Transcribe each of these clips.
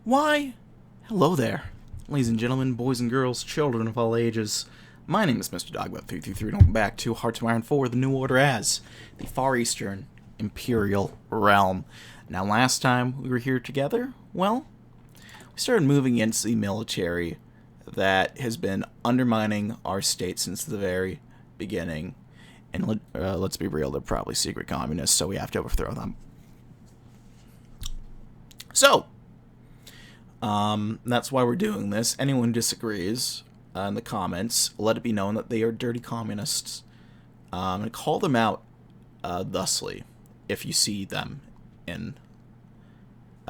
Why, hello there, ladies and gentlemen, boys and girls, children of all ages. My name is Mr. Dogbot333, and welcome back to Hearts of Iron 4, the New Order as the Far Eastern Imperial Realm. Now, last time we were here together, well, we started moving against the military that has been undermining our state since the very beginning. And let's be real, they're probably secret communists, so we have to overthrow them. So, that's why we're doing this. Anyone who disagrees in the comments, let it be known that they are dirty communists. And call them out thusly if you see them, and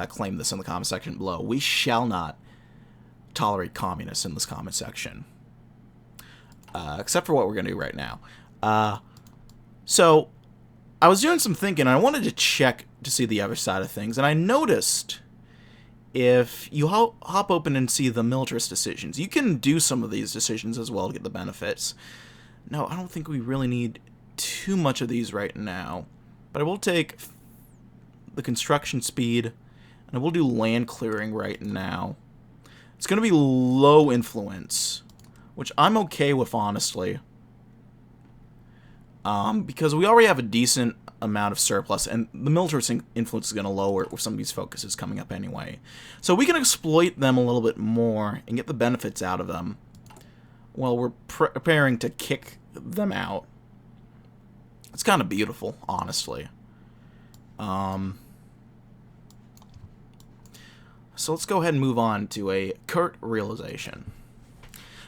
claim this in the comment section below. We shall not tolerate communists in this comment section. Except for what we're going to do right now. So, I was doing some thinking, and I wanted to check to see the other side of things, and I noticed if you hop open and see the militarist decisions, you can do some of these decisions as well to get the benefits. No, I don't think we really need too much of these right now, but I will take the construction speed, and I will do land clearing right now. It's going to be low influence, which I'm okay with, honestly. Because we already have a decent amount of surplus, and the militarist influence is going to lower with some of these focuses coming up anyway. So we can exploit them a little bit more and get the benefits out of them while we're preparing to kick them out. It's kind of beautiful, honestly. So let's go ahead and move on to a curt realization.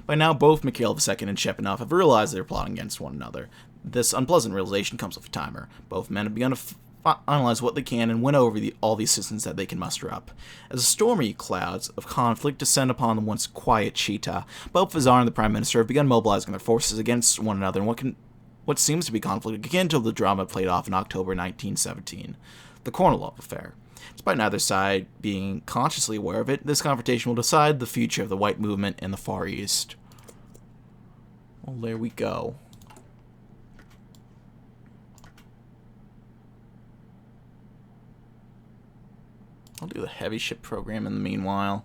By now, both Mikhail II and Shepinov have realized they're plotting against one another. This unpleasant realization comes with a timer. Both men have begun to finalize what they can and win over all the assistance that they can muster up. As the stormy clouds of conflict descend upon the once quiet Chita, both the Tsar and the Prime Minister have begun mobilizing their forces against one another in what seems to be conflict akin to the drama played off in October 1917, the Kornilov affair. Despite neither side being consciously aware of it, this confrontation will decide the future of the White Movement in the Far East. Well, there we go. I'll do the heavy ship program in the meanwhile.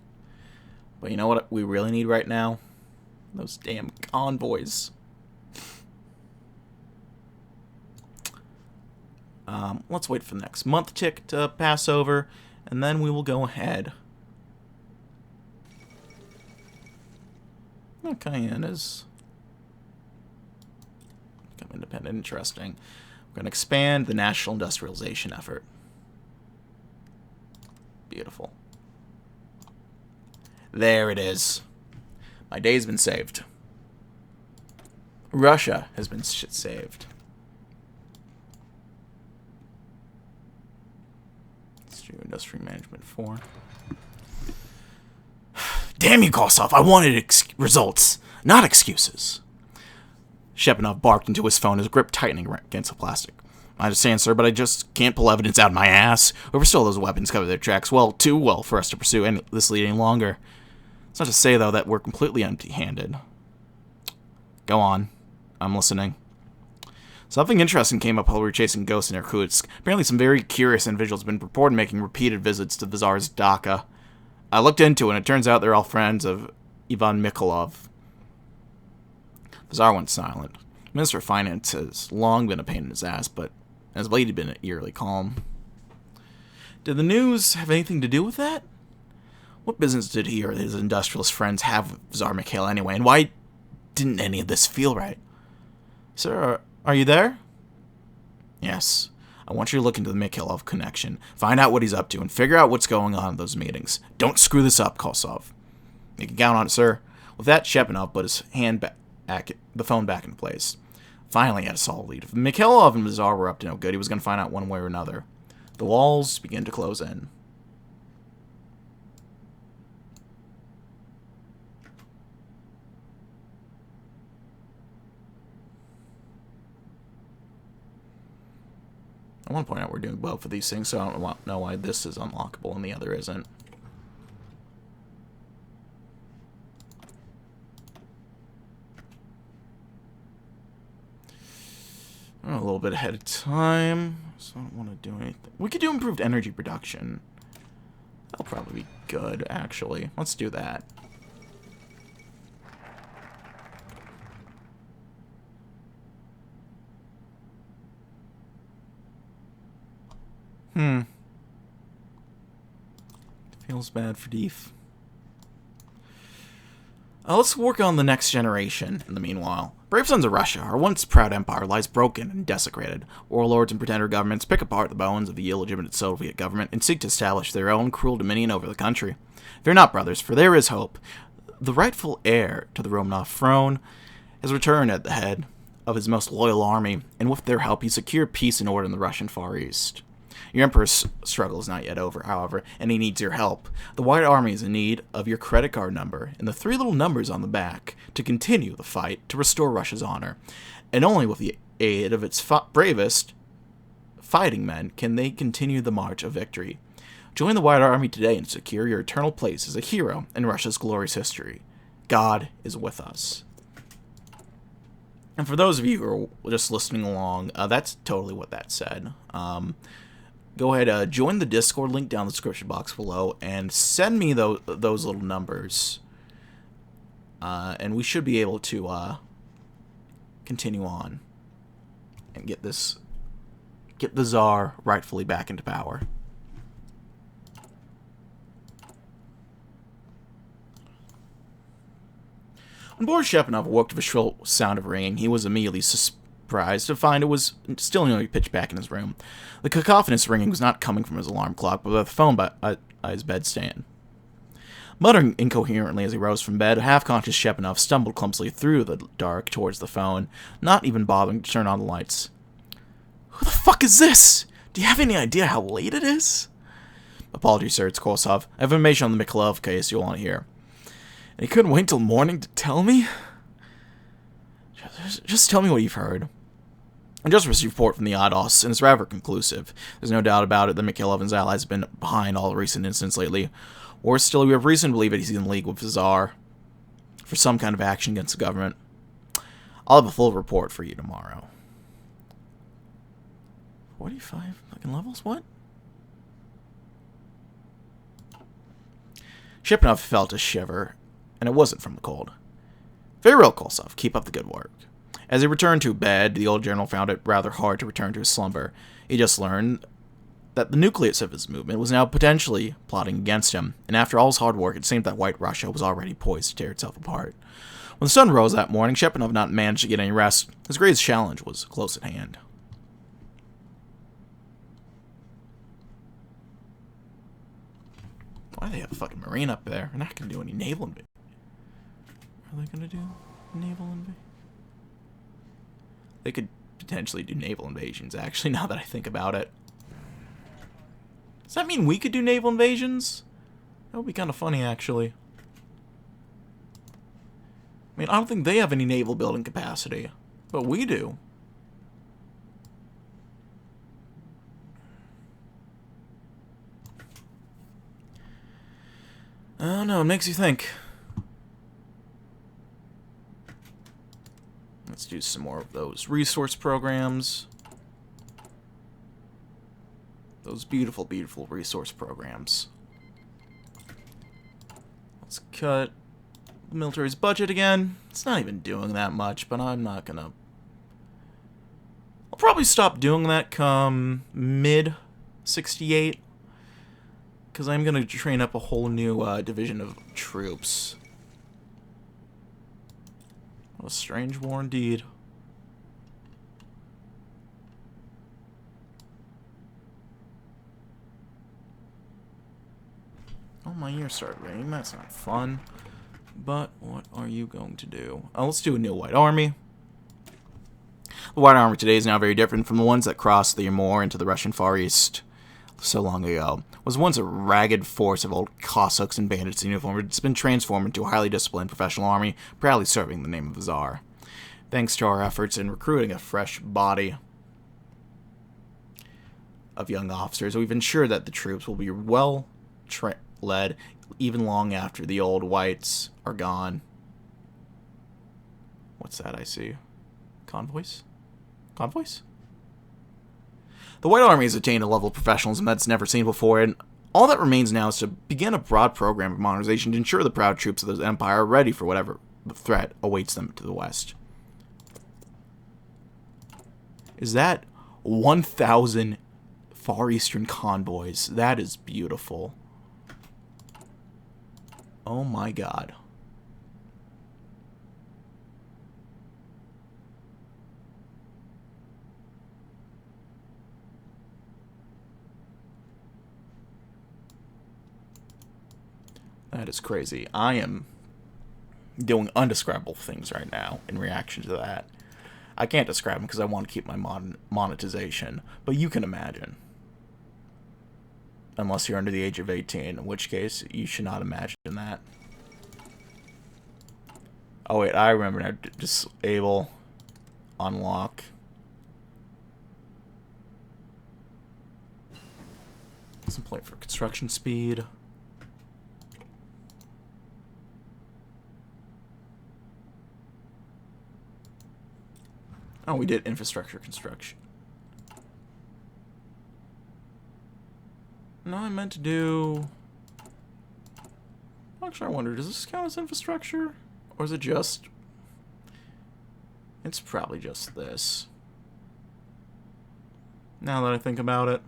But you know what we really need right now? Those damn convoys. Let's wait for the next month tick to pass over, and then we will go ahead. Oh, Cayenne is become independent. Interesting. We're going to expand the national industrialization effort. Beautiful. There it is. My day's been saved. Russia has been saved. Let's do industry management 4. Damn you, Kosov! I wanted results, not excuses. Shepinov barked into his phone, his grip tightening against the plastic. I understand, sir, but I just can't pull evidence out of my ass. Whoever stole those weapons covered their tracks well, too well for us to pursue this lead any longer. It's not to say, though, that we're completely empty-handed. Go on. I'm listening. Something interesting came up while we were chasing ghosts in Irkutsk. Apparently some very curious individuals have been reported making repeated visits to the Tsar's dacha. I looked into it, and it turns out they're all friends of Ivan Mikhailov. The Tsar went silent. The Minister of Finance has long been a pain in his ass, but as of late he'd been eerily calm. Did the news have anything to do with that? What business did he or his industrialist friends have with Tsar Mikhail anyway, and why didn't any of this feel right? Sir, are you there? Yes. I want you to look into the Mikhailov connection, find out what he's up to, and figure out what's going on in those meetings. Don't screw this up, Kosov. You can count on it, sir. With that, Shepinov put his hand the phone back in place. Finally, he had a solid lead. If Mikhailov and the Tsar were up to no good, he was going to find out one way or another. The walls began to close in. I want to point out we're doing both of these things, so I don't know why this is unlockable and the other isn't. I'm a little bit ahead of time, so I don't want to do anything. We could do improved energy production. That'll probably be good, actually. Let's do that. Feels bad for Deef. Let's work on the next generation in the meanwhile. Brave sons of Russia, our once proud empire, lies broken and desecrated. Warlords and pretender governments pick apart the bones of the illegitimate Soviet government and seek to establish their own cruel dominion over the country. Fear not, brothers, for there is hope. The rightful heir to the Romanoff throne has returned at the head of his most loyal army, and with their help he secured peace and order in the Russian Far East. Your emperor's struggle is not yet over, however, and he needs your help. The White Army is in need of your credit card number and the 3 little numbers on the back to continue the fight to restore Russia's honor. And only with the aid of its bravest fighting men can they continue the march of victory. Join the White Army today and secure your eternal place as a hero in Russia's glorious history. God is with us. And for those of you who are just listening along, that's totally what that said. Go ahead, join the Discord link down in the description box below, and send me those little numbers. And we should be able to continue on and get the Tsar rightfully back into power. When Boris Shepanov awoke to the shrill sound of ringing, he was immediately surprised to find it was still nearly pitch black in his room. The cacophonous ringing was not coming from his alarm clock, but the phone by his bedstand. Muttering incoherently as he rose from bed, a half-conscious Shepanov stumbled clumsily through the dark towards the phone, not even bothering to turn on the lights. Who the fuck is this? Do you have any idea how late it is? Apologies, sir, it's Kosov. I have information on the Mikhailov case you'll want to hear. And he couldn't wait till morning to tell me? Just tell me what you've heard. I just received a report from the Ados, and it's rather conclusive. There's no doubt about it that Mikhailov and his allies have been behind all the recent incidents lately. Worse still, we have reason to believe that he's in league with the Tsar for some kind of action against the government. I'll have a full report for you tomorrow. 45 fucking levels? What? Shepanov felt a shiver, and it wasn't from the cold. Very well, Kolsov. Keep up the good work. As he returned to bed, the old general found it rather hard to return to his slumber. He just learned that the nucleus of his movement was now potentially plotting against him, and after all his hard work, it seemed that White Russia was already poised to tear itself apart. When the sun rose that morning, Shepanov had not managed to get any rest. His greatest challenge was close at hand. Why do they have a fucking marine up there? They're not going to do any naval invasion. Are they going to do naval invasion? They could potentially do naval invasions, actually, now that I think about it. Does that mean we could do naval invasions? That would be kind of funny, actually. I mean, I don't think they have any naval building capacity, but we do. I don't know, it makes you think. Let's do some more of those resource programs. Those beautiful, beautiful resource programs. Let's cut the military's budget again. It's not even doing that much, but I'm not gonna... I'll probably stop doing that come mid-68. Because I'm gonna train up a whole new division of troops. What a strange war indeed. Oh, my ears started ringing. That's not fun. But what are you going to do? Let's do a new White Army. The White Army today is now very different from the ones that crossed the Amur into the Russian Far East so long ago. It was once a ragged force of old Cossacks and bandits in uniform. It's been transformed into a highly disciplined professional army, proudly serving the name of the Tsar. Thanks to our efforts in recruiting a fresh body of young officers, we've ensured that the troops will be well led even long after the old whites are gone. What's that I see? Convoys? Convoys? The White Army has attained a level of professionalism that's never seen before, and All that remains now is to begin a broad program of modernization to ensure the proud troops of the Empire are ready for whatever threat awaits them to the west. Is that 1,000 Far Eastern convoys? That is beautiful. Oh my god. That is crazy. I am doing undescribable things right now in reaction to that. I can't describe them because I want to keep my monetization, but you can imagine. Unless you're under the age of 18, in which case you should not imagine that. Oh wait, I remember now. Disable, unlock. Some point for construction speed. Oh, we did infrastructure construction. No, I meant to do... Actually, I wonder, does this count as infrastructure? Or is it just... It's probably just this. Now that I think about it.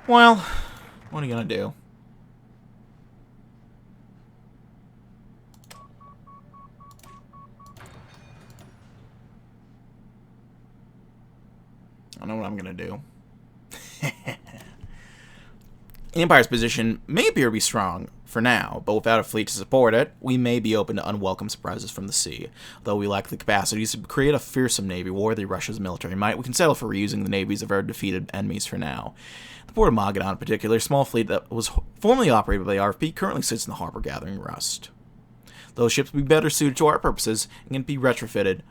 Well, what are you gonna do? I know what I'm gonna do. The Empire's position may appear to be strong for now, but without a fleet to support it, we may be open to unwelcome surprises from the sea. Though we lack the capacities to create a fearsome navy worthy Russia's military might, we can settle for reusing the navies of our defeated enemies for now. The port of Magadan in particular, a small fleet that was formerly operated by the RFP, currently sits in the harbor gathering rust. Those ships will be better suited to our purposes and can be retrofitted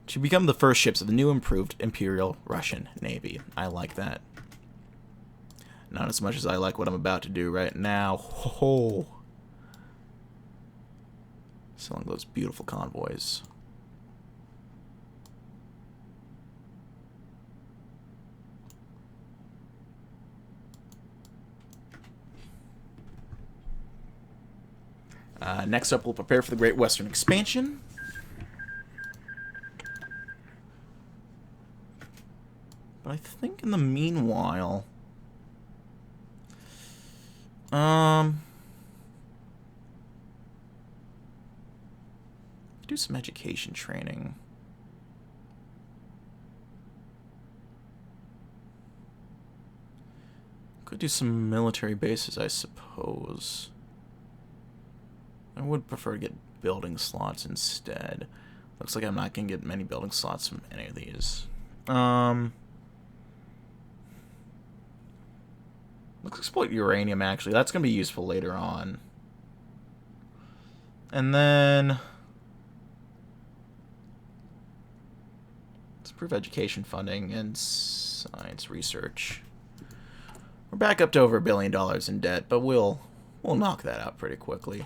to become the first ships of the new improved Imperial Russian Navy. I like that. Not as much as I like what I'm about to do right now. Ho-ho. Selling those beautiful convoys. Next up, we'll prepare for the Great Western Expansion. But I think in the meanwhile... do some education training. Could do some military bases, I suppose. I would prefer to get building slots instead. Looks like I'm not going to get many building slots from any of these. Let's exploit uranium, actually. That's going to be useful later on. And then... let's improve education funding and science research. We're back up to over $1 billion in debt, but we'll knock that out pretty quickly.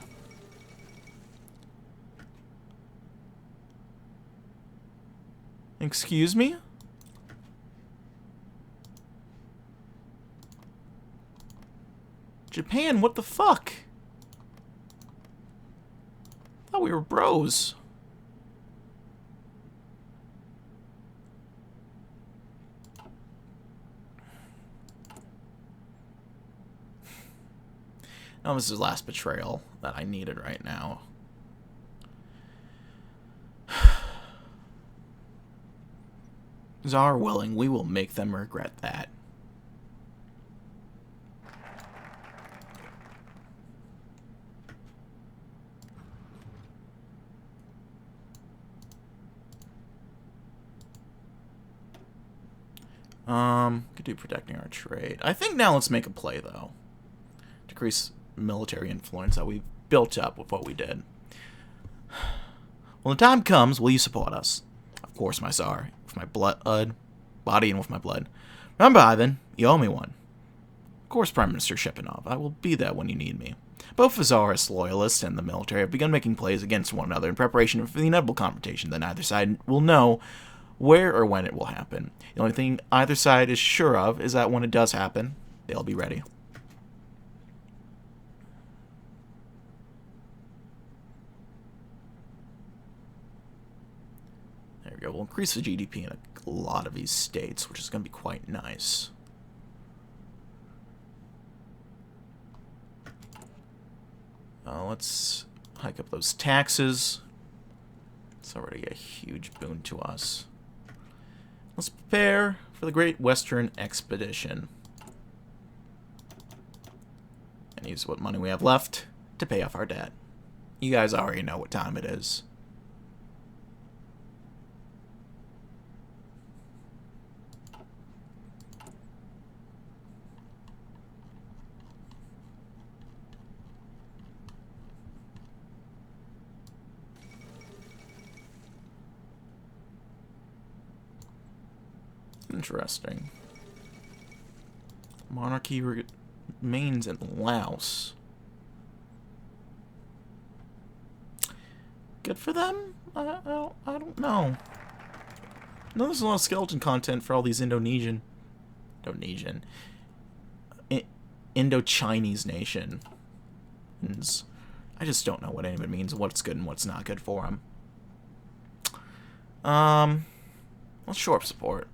Excuse me? Japan, what the fuck? I thought we were bros. No, this is the last betrayal that I needed right now. Tsar willing, we will make them regret that. Could do protecting our trade. I think now let's make a play, though. Decrease military influence that we've built up with what we did. When the time comes, will you support us? Of course, my Tsar. With my blood, body and with my blood. Remember, Ivan, you owe me one. Of course, Prime Minister Shepanov, I will be there when you need me. Both the Tsarist loyalists and the military have begun making plays against one another in preparation for the inevitable confrontation that neither side will know where or when it will happen. The only thing either side is sure of is that when it does happen, they'll be ready. There we go. We'll increase the GDP in a lot of these states, which is going to be quite nice. Let's hike up those taxes. It's already a huge boon to us. Let's prepare for the Great Western Expedition. And use what money we have left to pay off our debt. You guys already know what time it is. Interesting. Monarchy remains in Laos. Good for them? I don't know. No, there's a lot of skeleton content for all these Indonesian, Indo-Chinese nations. I just don't know what any of it means, what's good and what's not good for them. Let's shore up support.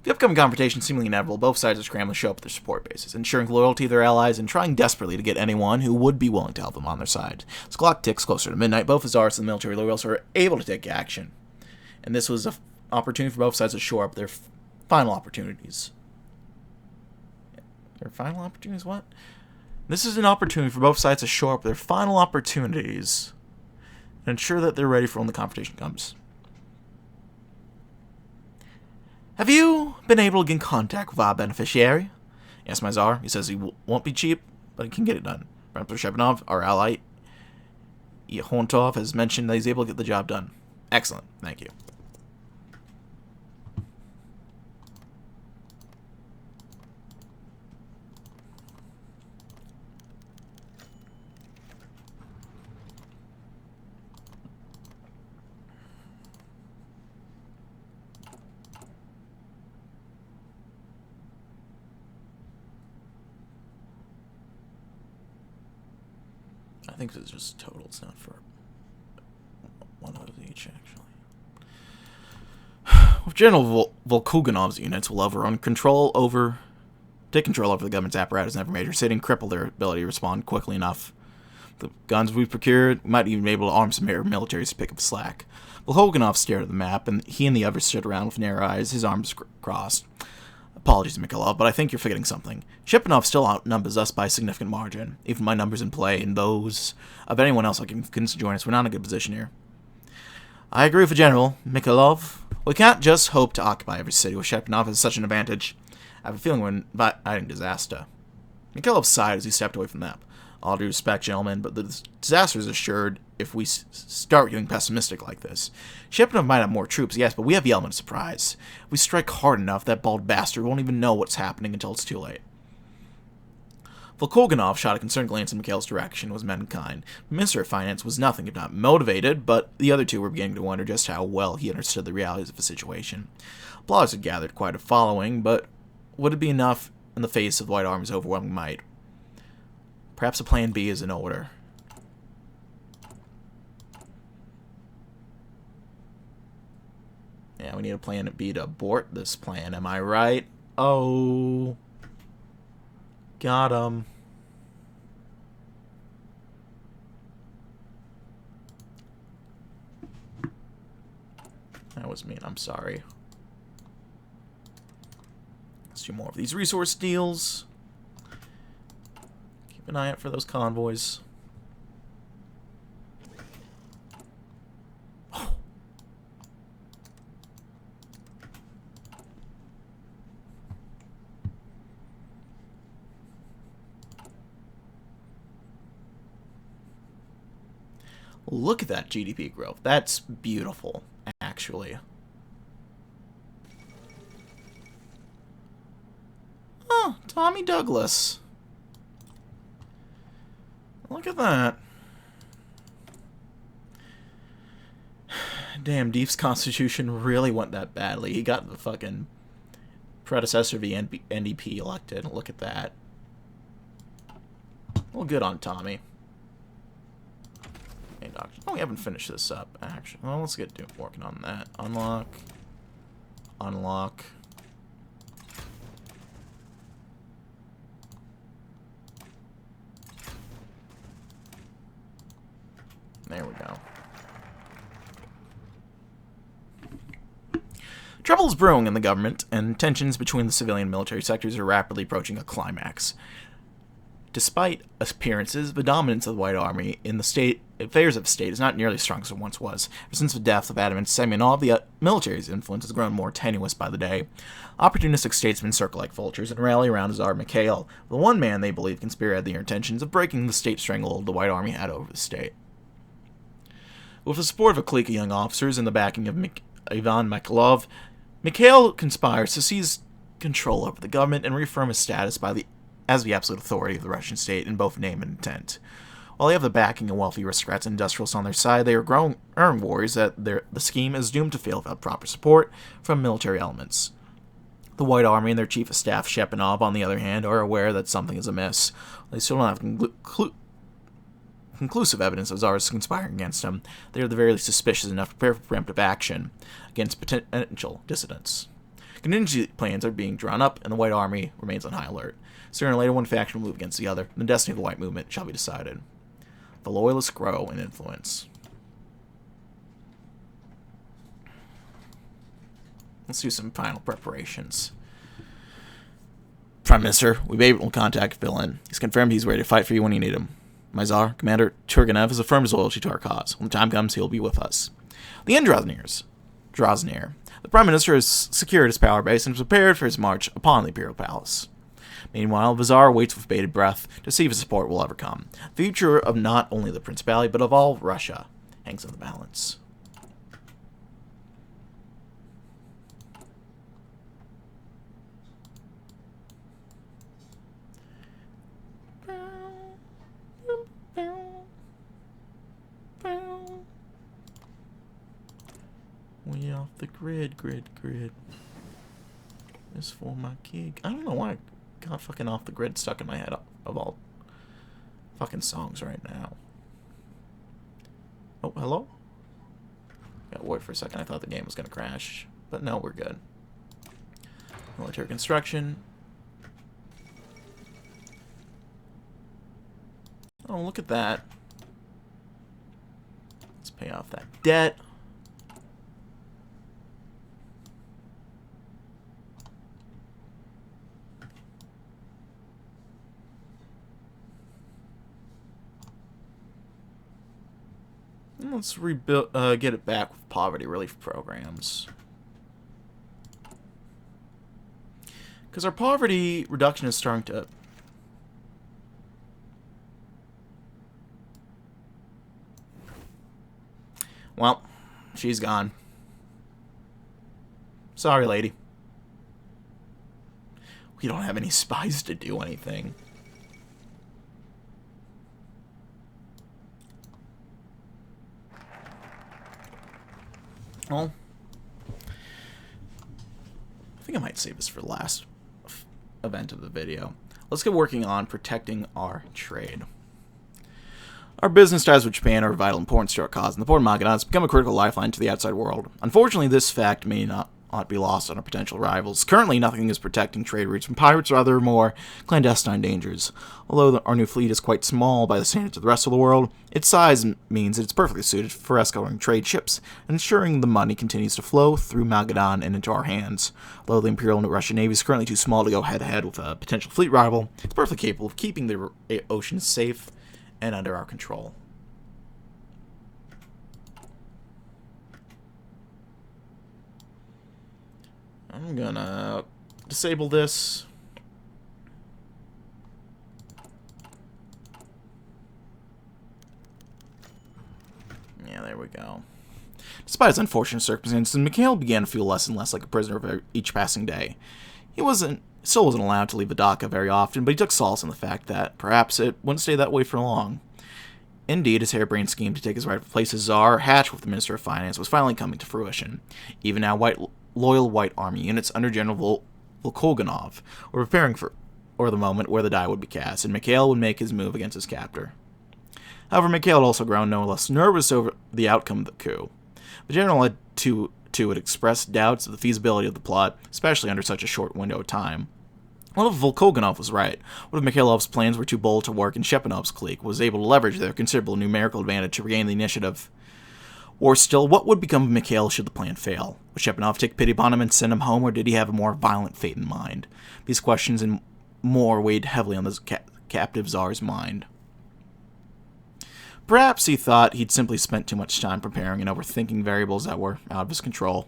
The upcoming confrontation seemingly inevitable. Both sides are scrambling to show up their support bases, ensuring loyalty to their allies and trying desperately to get anyone who would be willing to help them on their side. As the clock ticks closer to midnight, both the czars and the military loyalists are able to take action. And this was an opportunity for both sides to shore up their final opportunities. Their final opportunities? What? This is an opportunity for both sides to shore up their final opportunities and ensure that they're ready for when the confrontation comes. Have you been able to get in contact with our beneficiary? Yes, my Tsar. He says he won't be cheap, but he can get it done. Emperor Shepanov, our ally, Hontov, has mentioned that he's able to get the job done. Excellent. Thank you. I think this is just totals, not for one of each, actually. With General Volkoganov's units will take control over the government's apparatus in every major city and cripple their ability to respond quickly enough. The guns we've procured might even be able to arm some militaries to pick up the slack. Volkoganov stared at the map, and he and the others stood around with narrow eyes, his arms crossed. Apologies, Mikhailov, but I think you're forgetting something. Shepanov still outnumbers us by a significant margin. Even my numbers in play and those of anyone else I can convince to join us, we're not in a good position here. I agree with the General, Mikhailov. We can't just hope to occupy every city with Shepanov has such an advantage. I have a feeling we're inviting disaster. Mikhailov sighed as he stepped away from the map. All due respect, gentlemen, but the disaster is assured if we start getting pessimistic like this. Shepanov might have more troops, yes, but we have the element of surprise. If we strike hard enough, that bald bastard won't even know what's happening until it's too late. Volkoganov shot a concerned glance in Mikhail's direction and was mankind. The Minister of Finance was nothing if not motivated, but the other two were beginning to wonder just how well he understood the realities of the situation. Bloggers had gathered quite a following, but would it be enough in the face of the White Army's overwhelming might? Perhaps a plan B is in order. Yeah, we need a plan B to abort this plan, am I right? Oh. Got him. That was mean, I'm sorry. Let's do more of these resource deals. Keep an eye out for those convoys. Look at that GDP growth. That's beautiful, actually. Oh, Tommy Douglas. Look at that. Damn, Deef's constitution really went that badly. He got the fucking predecessor of the NDP elected. Look at that. Well, good on Tommy. Hey, doctor. Oh, we haven't finished this up, actually. Well, let's get working on that. Unlock. Unlock. There we go. Trouble is brewing in the government, and tensions between the civilian and military sectors are rapidly approaching a climax. Despite appearances, the dominance of the White Army in the state affairs of the state is not nearly as strong as it once was. Ever since the death of Adam and Semyonov, the military's influence has grown more tenuous by the day. Opportunistic statesmen circle like vultures and rally around Tsar Mikhail, the one man they believe can spearhead the intentions of breaking the state stranglehold the White Army had over the state. With the support of a clique of young officers and the backing of Ivan Mikhailov, Mikhail conspires to seize control over the government and reaffirm his status as the absolute authority of the Russian state in both name and intent. While they have the backing of wealthy aristocrats and industrialists on their side, they are growing worries that the scheme is doomed to fail without proper support from military elements. The White Army and their chief of staff, Shepanov, on the other hand, are aware that something is amiss. They still don't have conclusive evidence of Tsars conspiring against him. They are at the very least suspicious enough to prepare for preemptive action against potential dissidents. Contingency plans are being drawn up, and the White Army remains on high alert. Sooner or later, one faction will move against the other, and the destiny of the White Movement shall be decided. The Loyalists grow in influence. Let's do some final preparations. Prime Minister, we've been able to contact Villain. He's confirmed he's ready to fight for you when you need him. My Tsar, Commander Turgenev, has affirmed his loyalty to our cause. When the time comes, he'll be with us. The end draws near. The Prime Minister has secured his power base and is prepared for his march upon the Imperial Palace. Meanwhile, the Tsar waits with bated breath to see if his support will ever come. The future of not only the Principality, but of all Russia hangs in the balance. We off the grid. This for my gig. I don't know why I got fucking Off the Grid stuck in my head of all fucking songs right now. Oh, hello? Gotta wait for a second. I thought the game was gonna crash. But no, we're good. Military construction. Oh, look at that. Let's pay off that debt. Let's rebuild, get it back with poverty relief programs. Because our poverty reduction is starting to... Well, she's gone. Sorry, lady. We don't have any spies to do anything. Well, I think I might save this for the last event of the video. Let's get working on protecting our trade. Our business ties with Japan are of vital importance to our cause, and the port of Magadan has become a critical lifeline to the outside world. Unfortunately, this fact may not be lost on our potential rivals. Currently, nothing is protecting trade routes from pirates or other more clandestine dangers. Although our new fleet is quite small by the standards of the rest of the world, its size means that it's perfectly suited for escorting trade ships and ensuring the money continues to flow through Magadan and into our hands. Although the Imperial and Russian Navy is currently too small to go head-to-head with a potential fleet rival, it's perfectly capable of keeping the oceans safe and under our control. I'm gonna disable this. Yeah, there we go. Despite his unfortunate circumstances, Mikhail began to feel less and less like a prisoner of each passing day. He still wasn't allowed to leave Vidaka very often, but he took solace in the fact that perhaps it wouldn't stay that way for long. Indeed, his harebrained scheme to take his rightful place as Tsar, hatched with the Minister of Finance, was finally coming to fruition. Even now, loyal White Army units under General Volkoganov were preparing for or the moment where the die would be cast, and Mikhail would make his move against his captor. However, Mikhail had also grown no less nervous over the outcome of the coup. The general had had expressed doubts of the feasibility of the plot, especially under such a short window of time. What if Volkoganov was right? What if Mikhailov's plans were too bold to work and Shepanov's clique was able to leverage their considerable numerical advantage to regain the initiative? Or still, what would become of Mikhail should the plan fail? Would Shepanov take pity upon him and send him home, or did he have a more violent fate in mind? These questions and more weighed heavily on the captive Tsar's mind. Perhaps he thought he'd simply spent too much time preparing and overthinking variables that were out of his control.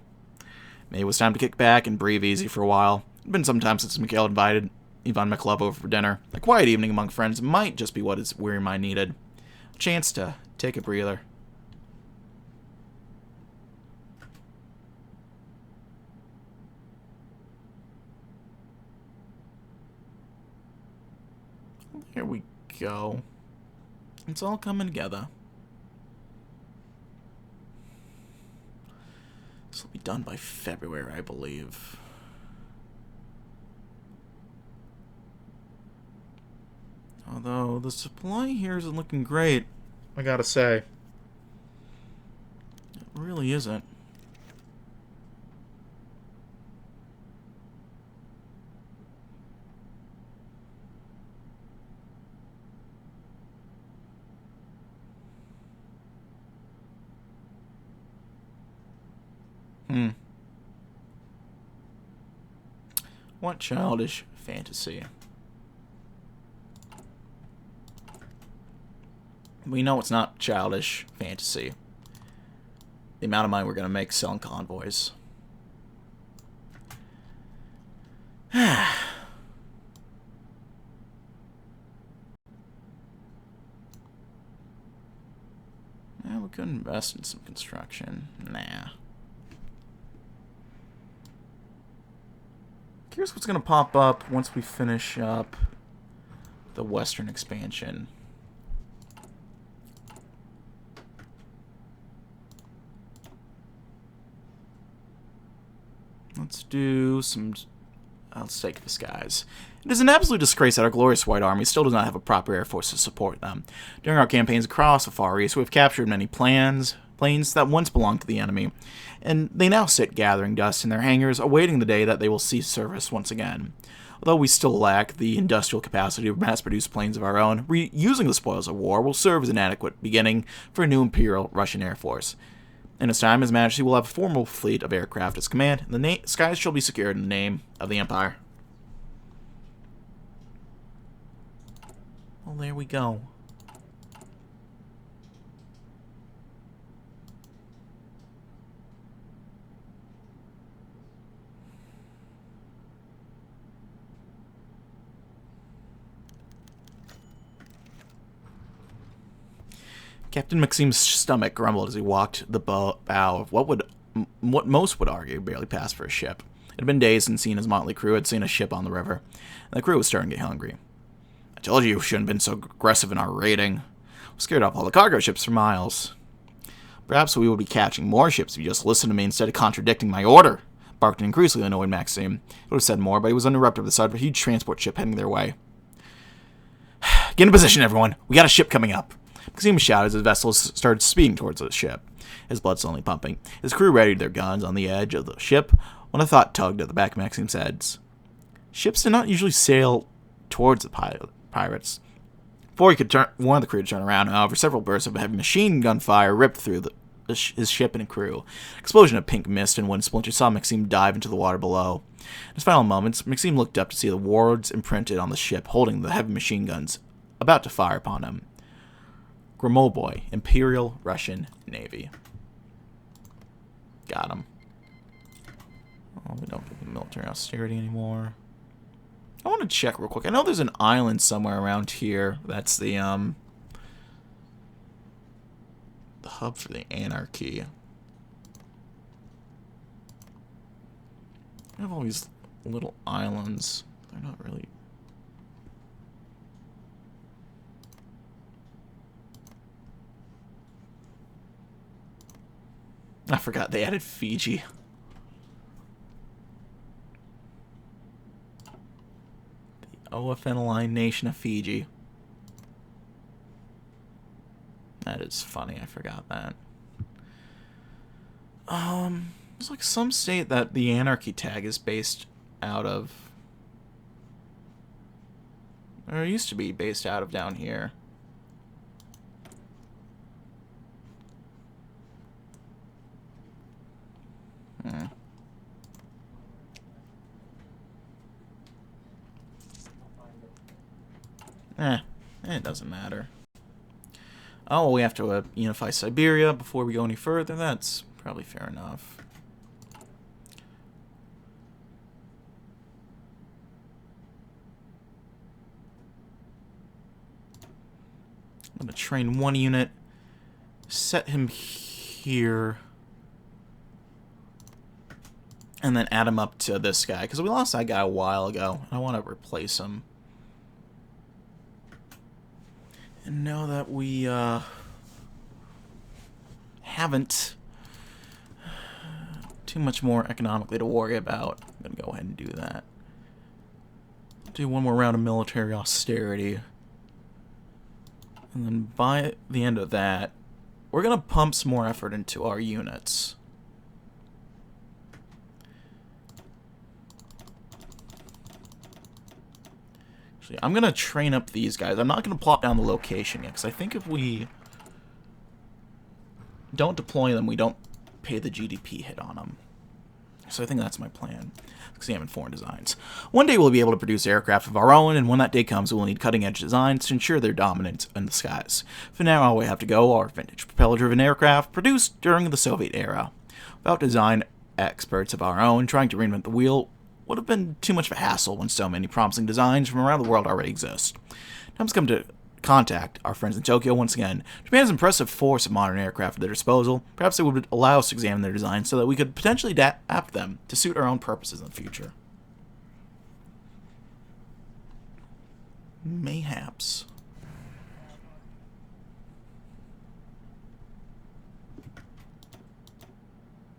Maybe it was time to kick back and breathe easy for a while. It had been some time since Mikhail invited Ivan Mikhailov over for dinner. A quiet evening among friends might just be what his weary mind needed. A chance to take a breather. Here we go. It's all coming together. This will be done by February, I believe. Although the supply here isn't looking great, I gotta say. It really isn't. What childish fantasy. We know it's not childish fantasy. The amount of money we're going to make selling convoys. Yeah, we could invest in some construction. Nah. Here's what's going to pop up once we finish up the Western expansion. Let's do some... Let's take the skies. It is an absolute disgrace that our glorious White Army still does not have a proper air force to support them. During our campaigns across the Far East, we have captured many planes that once belonged to the enemy, and they now sit gathering dust in their hangars, awaiting the day that they will cease service once again. Although we still lack the industrial capacity to mass-produce planes of our own, reusing the spoils of war will serve as an adequate beginning for a new Imperial Russian Air Force. In its time, His Majesty will have a formal fleet of aircraft at his command, and the skies shall be secured in the name of the Empire. Well, there we go. Captain Maxim's stomach grumbled as he walked the bow of what most would argue barely passed for a ship. It had been days since he and his motley crew had seen a ship on the river, and the crew was starting to get hungry. I told you we shouldn't have been so aggressive in our raiding. We scared off all the cargo ships for miles. Perhaps we would be catching more ships if you just listened to me instead of contradicting my order, barked an increasingly annoyed Maxim. He would have said more, but he was uninterrupted by the sight of a huge transport ship heading their way. Get in position, everyone. We got a ship coming up. Maxim shouted as his vessels started speeding towards the ship, his blood slowly pumping. His crew readied their guns on the edge of the ship when a thought tugged at the back of Maxim's heads. Ships did not usually sail towards the pirates. Before he could warn the crew to turn around, however, several bursts of heavy machine gun fire ripped through his ship and crew. Explosion of pink mist and wooden splinters saw Maxim dive into the water below. In his final moments, Maxim looked up to see the words imprinted on the ship holding the heavy machine guns about to fire upon him. Gromoboi, Imperial Russian Navy. Got him. Oh, we don't get military austerity anymore. I want to check real quick. I know there's an island somewhere around here. That's the hub for the anarchy. I have all these little islands. They're not really... I forgot they added Fiji. The HoI Phenyline Nation of Fiji. That is funny, I forgot that. There's like some state that the anarchy tag is based out of. Or it used to be based out of down here. It doesn't matter. Oh, we have to unify Siberia before we go any further. That's probably fair enough. I'm going to train one unit, set him here, and then add him up to this guy, because we lost that guy a while ago, and I want to replace him. And now that we haven't too much more economically to worry about, I'm going to go ahead and do that. Do one more round of military austerity. And then by the end of that, we're going to pump some more effort into our units. Actually, I'm going to train up these guys. I'm not going to plop down the location yet, because I think if we don't deploy them, we don't pay the GDP hit on them. So I think that's my plan. Examine foreign designs. One day we'll be able to produce aircraft of our own, and when that day comes, we'll need cutting-edge designs to ensure their dominance in the skies. For now, all we have to go are vintage propeller-driven aircraft produced during the Soviet era. Without design experts of our own, trying to reinvent the wheel would have been too much of a hassle when so many promising designs from around the world already exist. Time's come to contact our friends in Tokyo once again. Japan's impressive force of modern aircraft at their disposal. Perhaps they would allow us to examine their designs so that we could potentially adapt them to suit our own purposes in the future. Mayhaps.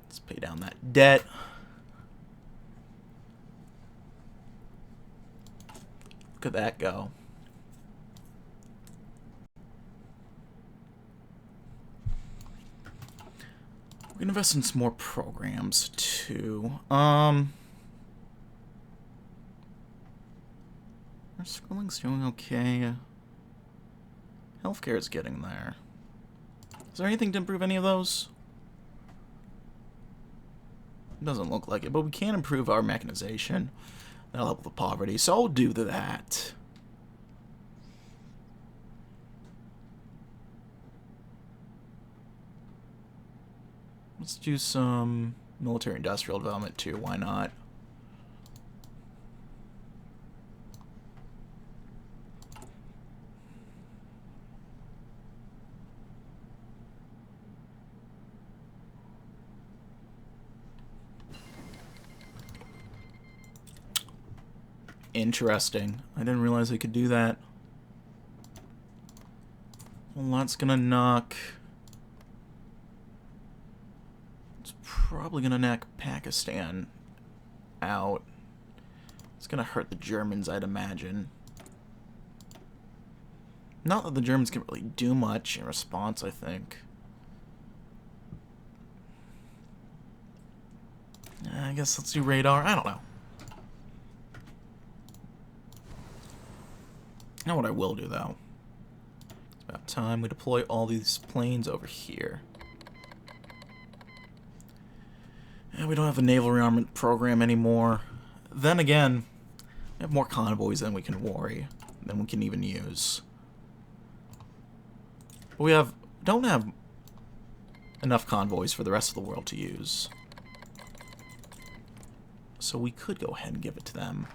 Let's pay down that debt. Look at that go. We're gonna invest in some more programs too. Our schooling's doing okay. Healthcare is getting there. Is there anything to improve any of those? It doesn't look like it, but we can improve our mechanization. That'll help with poverty, so I'll do that. Let's do some military-industrial development too, why not? Interesting. I didn't realize I could do that. Well, that's gonna knock... Probably gonna knock Pakistan out. It's gonna hurt the Germans, I'd imagine. Not that the Germans can really do much in response, I think. I guess let's do radar. I don't know. You know what I will do, though? It's about time we deploy all these planes over here. And we don't have a naval rearmament program anymore. Then again, we have more convoys than we can even use. But we don't have enough convoys for the rest of the world to use. So we could go ahead and give it to them.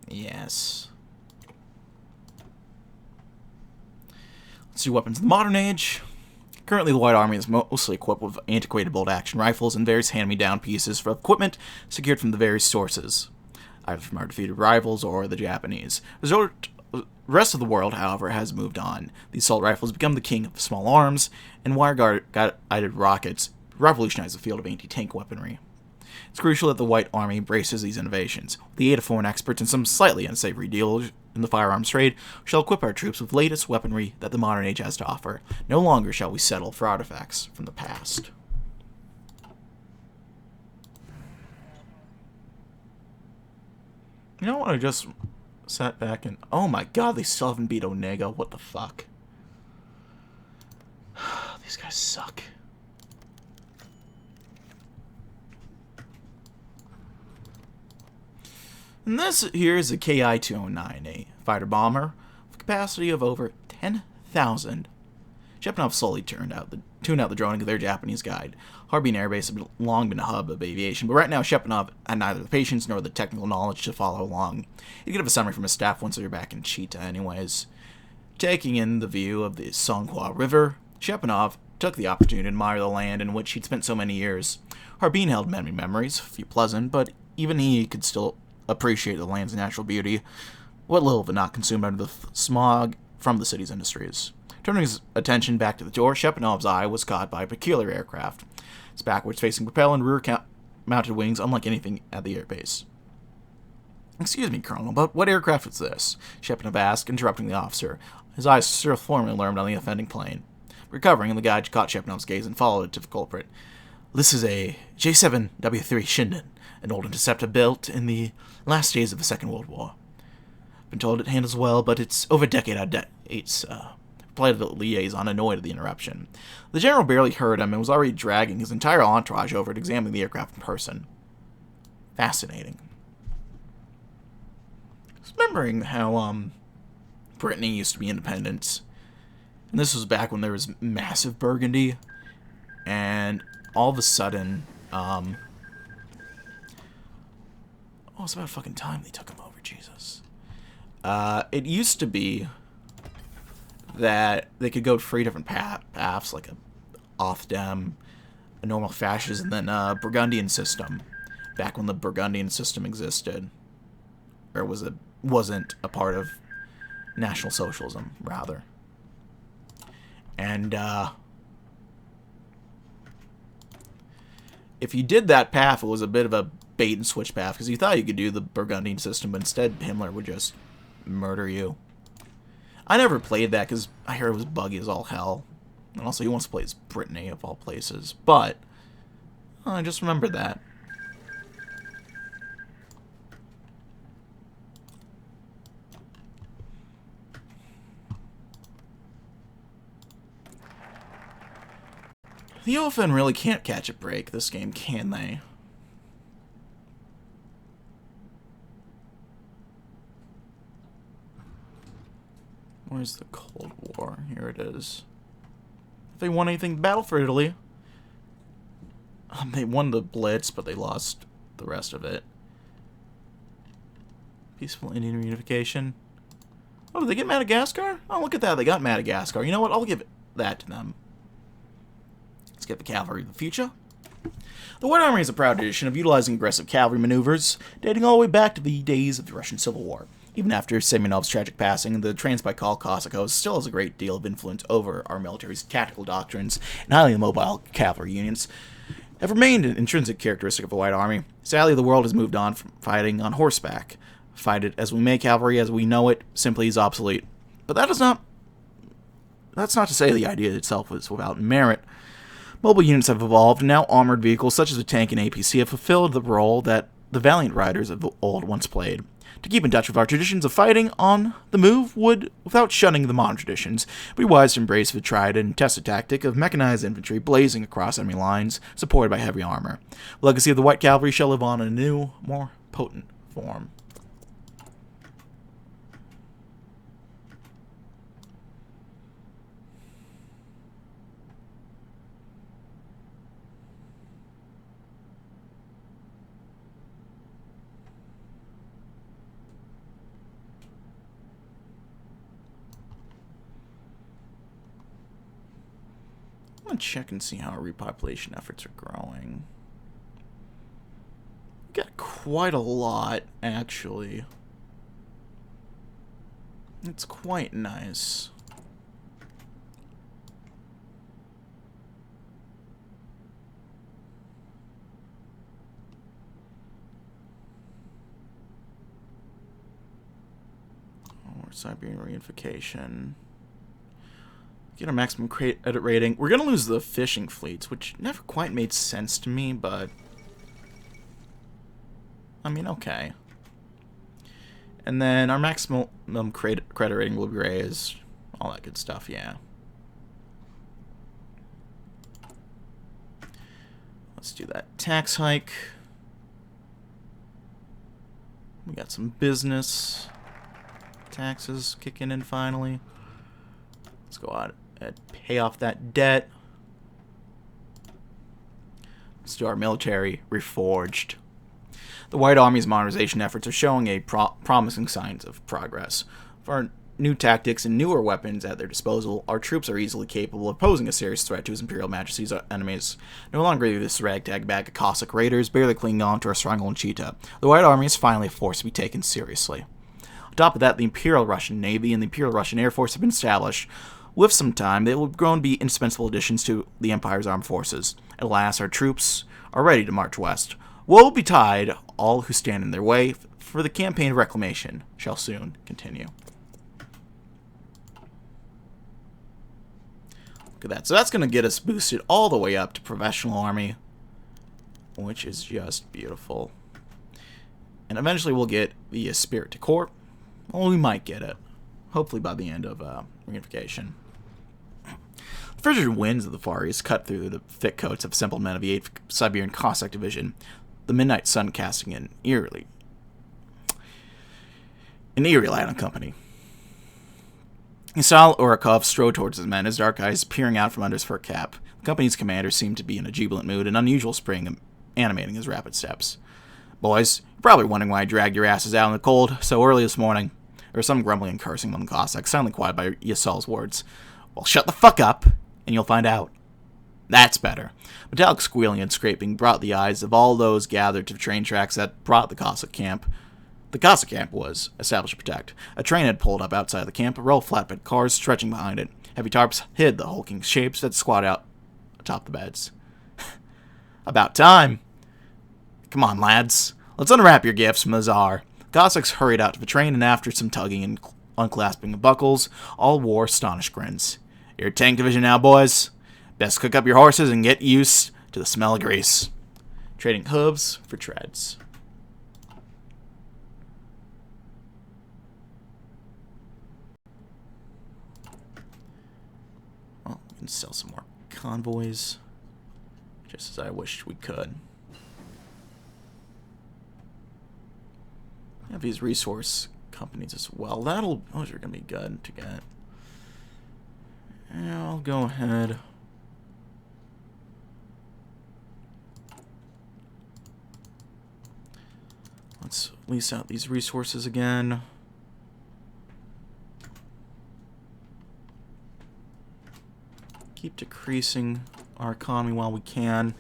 Yes. Let's do weapons of the modern age. Currently, the White Army is mostly equipped with antiquated bolt-action rifles and various hand-me-down pieces for equipment secured from the various sources, either from our defeated rivals or the Japanese. The rest of the world, however, has moved on. The assault rifle has become the king of small arms, and wire-guided rockets revolutionize the field of anti-tank weaponry. It's crucial that the White Army embraces these innovations. With the aid of foreign experts and some slightly unsavory deals in the firearms trade, we shall equip our troops with latest weaponry that the modern age has to offer. No longer shall we settle for artifacts from the past. You know what? I just sat back and... Oh my god, they still haven't beat Onega. What the fuck? These guys suck. And this here is a KI-209, a fighter bomber with a capacity of over 10,000. Chepanov slowly tuned out the drone into their Japanese guide. Harbin Air Base had long been a hub of aviation, but right now Chepanov had neither the patience nor the technical knowledge to follow along. He'd get a summary from his staff once they were back in Chita anyways. Taking in the view of the Songhua River, Chepanov took the opportunity to admire the land in which he'd spent so many years. Harbin held many memories, a few pleasant, but even he could still appreciate the land's natural beauty, what little of it not consumed under the smog from the city's industries. Turning his attention back to the door, Chepanov's eye was caught by a peculiar aircraft. Its backwards-facing propeller and rear-mounted wings unlike anything at the airbase. "Excuse me, Colonel, but what aircraft is this?" Chepanov asked, interrupting the officer. His eyes still firmly alarmed on the offending plane. Recovering, the guide caught Chepanov's gaze and followed it to the culprit. "This is a J7W3 Shinden, an old interceptor built in the last days of the Second World War. I've been told it handles well, but it's over a decade out of date, replied the liaison, annoyed at the interruption. The general barely heard him and was already dragging his entire entourage over to examine the aircraft in person. Fascinating. Just remembering how, Brittany used to be independent. And this was back when there was massive Burgundy. And all of a sudden, oh, it's about fucking time they took him over, Jesus. It used to be that they could go 3 different paths, like a Othdem, a normal fascist, and then a Burgundian system. Back when the Burgundian system existed, or wasn't a part of National Socialism, rather. And if you did that path, it was a bit of a bait and switch path, because you thought you could do the Burgundian system, but instead Himmler would just murder you. I never played that because I heard it was buggy as all hell. And also he wants to play as Brittany of all places. But I just remembered that. The OFN really can't catch a break this game, can they? Where's the Cold War? Here it is. If they won anything, battle for Italy. They won the Blitz, but they lost the rest of it. Peaceful Indian reunification. Oh, did they get Madagascar? Oh, look at that. They got Madagascar. You know what? I'll give that to them. Let's get the cavalry of the future. The White Army is a proud tradition of utilizing aggressive cavalry maneuvers, dating all the way back to the days of the Russian Civil War. Even after Semyonov's tragic passing, the Transbaikal Cossacos still has a great deal of influence over our military's tactical doctrines, and highly mobile cavalry units have remained an intrinsic characteristic of the White Army. Sadly, the world has moved on from fighting on horseback. Fight it as we may, cavalry as we know it simply is obsolete. But that's not to say the idea itself was without merit. Mobile units have evolved, and now armored vehicles such as the tank and APC have fulfilled the role that the valiant riders of old once played. To keep in touch with our traditions of fighting on the move would, without shunning the modern traditions, be wise to embrace the tried and tested tactic of mechanized infantry blazing across enemy lines, supported by heavy armor. The legacy of the White Cavalry shall live on in a new, more potent form. I'm going to check and see how our repopulation efforts are growing. We got quite a lot, actually. It's quite nice. Siberian reunification. Get our maximum edit rating. We're going to lose the fishing fleets, which never quite made sense to me, but... I mean, okay. And then our maximum credit rating will be raised. All that good stuff, yeah. Let's do that tax hike. We got some business taxes kicking in finally. Let's go out and pay off that debt. Let's do our military reforged. The White Army's modernization efforts are showing a promising signs of progress. For our new tactics and newer weapons at their disposal, our troops are easily capable of posing a serious threat to His Imperial Majesty's enemies. No longer is this ragtag bag of Cossack raiders barely clinging on to our stronghold in Chita. The White Army is finally a force to be taken seriously. On top of that, the Imperial Russian Navy and the Imperial Russian Air Force have been established. With some time, they will grow to be indispensable additions to the Empire's armed forces. At last, our troops are ready to march west. Woe betide all who stand in their way, for the campaign of reclamation shall soon continue. Look at that. So that's going to get us boosted all the way up to professional army, which is just beautiful. And eventually we'll get the Spirit to Corps. Well, we might get it. Hopefully by the end of reunification. The frigid winds of the Far East cut through the thick coats of assembled men of the 8th Siberian Cossack Division, the midnight sun casting in eerily. An eerie light on company. Isal Urakov strode towards his men, his dark eyes peering out from under his fur cap. The company's commander seemed to be in a jubilant mood, an unusual spring animating his rapid steps. Boys, you're probably wondering why I dragged your asses out in the cold so early this morning. There was some grumbling and cursing among the Cossacks, suddenly quieted by Yasal's words. Well, shut the fuck up, and you'll find out. That's better. Metallic squealing and scraping brought the eyes of all those gathered to the train tracks that brought the Cossack camp. The Cossack camp was established to protect. A train had pulled up outside the camp, a row of flatbed cars stretching behind it. Heavy tarps hid the hulking shapes that squatted out atop the beds. About time. Come on, lads. Let's unwrap your gifts from the Tsar. The Cossacks hurried out to the train, and after some tugging and unclasping of buckles, all wore astonished grins. You're tank division now, boys. Best cook up your horses and get used to the smell of grease. Trading hooves for treads. Well, we can sell some more convoys, just as I wished we could. We have these resource companies as well. Those are going to be good to get. And I'll go ahead. Let's lease out these resources again. Keep decreasing our economy while we can.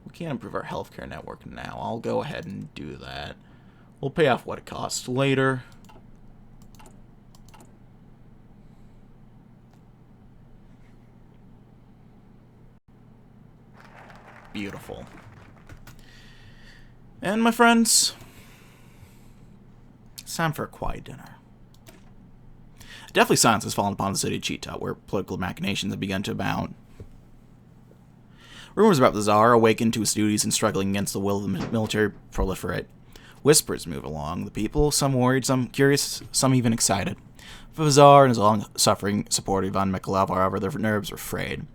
We can't improve our healthcare network now. I'll go ahead and do that. We'll pay off what it costs later. Beautiful. And my friends, it's time for a quiet dinner. Definitely silence has fallen upon the city of Chita, where political machinations have begun to abound. Rumors about the Tsar awakened to his duties and struggling against the will of the military proliferate. Whispers move along the people, some worried, some curious, some even excited. For the Tsar and his long-suffering supporter Ivan Mikhailov, however, their nerves were frayed.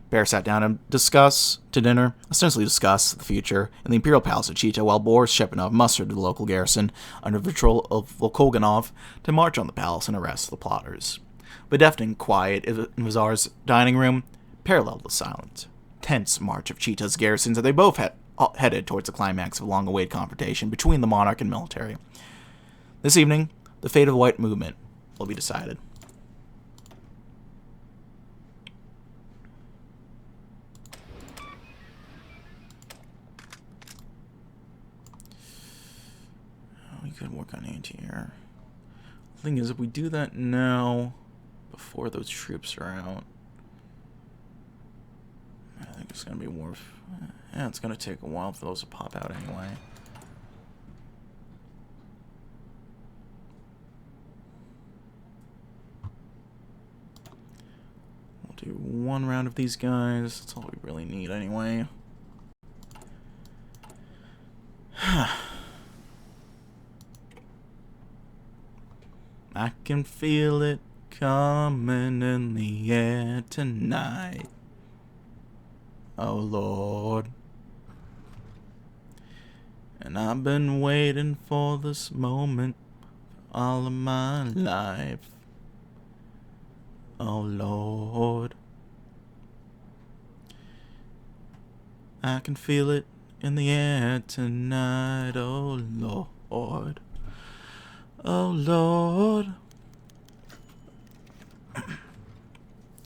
The pair sat down to dinner, ostensibly discuss the future, in the Imperial Palace of Chita, while Boris Shepanov mustered the local garrison under the control of Volkoganov to march on the palace and arrest the plotters. The deafening quiet in the Tsar's dining room paralleled the silent, tense march of Chita's garrisons as they both headed towards the climax of a long-awaited confrontation between the monarch and military. This evening, the fate of the White Movement will be decided. We could work on anti-air. The thing is, if we do that now, before those troops are out, I think It's gonna be worth. Yeah, it's gonna take a while for those to pop out anyway. We'll do one round of these guys. That's all we really need anyway. I can feel it coming in the air tonight. Oh Lord. And I've been waiting for this moment all of my life. Oh Lord. I can feel it in the air tonight. Oh Lord. Oh Lord.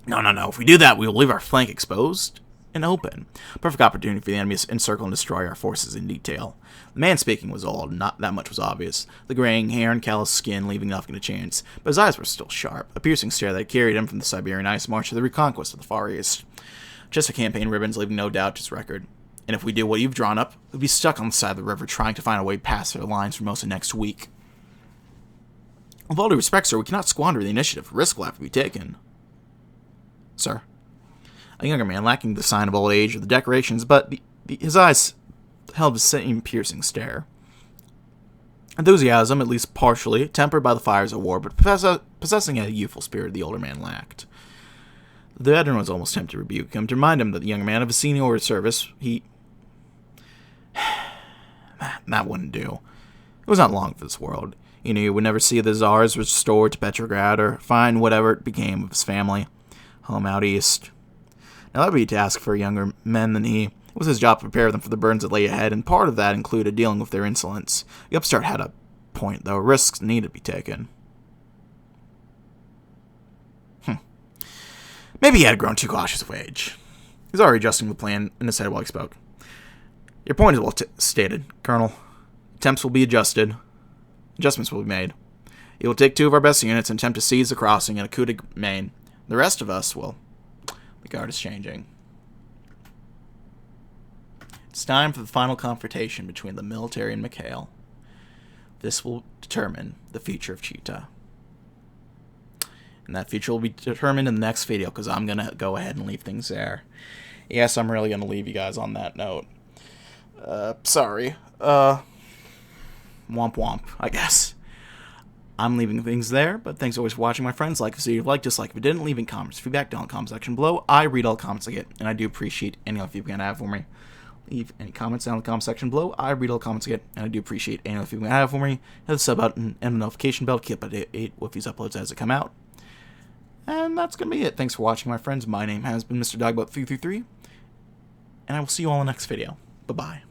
No. If we do that, we will leave our flank exposed and open. Perfect opportunity for the enemy to encircle and destroy our forces in detail. The man speaking was old, not that much was obvious. The graying hair and callous skin leaving nothing to chance, but his eyes were still sharp, a piercing stare that carried him from the Siberian ice march to the reconquest of the Far East. Just a campaign ribbons leaving no doubt to his record. And if we do what you've drawn up, we'll be stuck on the side of the river trying to find a way past their lines for most of next week. With all due respect, sir, we cannot squander the initiative. Risk will have to be taken. Sir. A younger man, lacking the sign of old age or the decorations, but his eyes held the same piercing stare. Enthusiasm, at least partially, tempered by the fires of war, but possessing a youthful spirit the older man lacked. The veteran was almost tempted to rebuke him, to remind him that the younger man of his senior service, that wouldn't do. It was not long for this world. He knew he would never see the Tsars restored to Petrograd or find whatever it became of his family home out east. Now that would be a task for younger men than he. It was his job to prepare them for the burdens that lay ahead, and part of that included dealing with their insolence. The upstart had a point, though. Risks needed to be taken. Maybe he had grown too cautious of age. He was already adjusting the plan in his head while he spoke. Your point is well stated, Colonel. Attempts will be adjusted. Adjustments will be made. He will take 2 of our best units and attempt to seize the crossing in a coup de main. The rest of us will... The guard is changing. It's time for the final confrontation between the military and Mikhail. This will determine the future of Chita. And that future will be determined in the next video, because I'm going to go ahead and leave things there. Yes, I'm really going to leave you guys on that note. Sorry. Womp womp, I guess. I'm leaving things there, but thanks always for watching, my friends. Like if you liked, dislike if you didn't, leave in comments. Feedback down in the comment section below. I read all the comments I get, and I do appreciate any of you can have for me. Leave any comments down in the comment section below. I read all the comments I get, and I do appreciate any of you can have for me. Hit the sub button and the notification bell to keep up to date with these uploads as they come out. And that's going to be it. Thanks for watching, my friends. My name has been Mr. Dogbot333, and I will see you all in the next video. Bye-bye.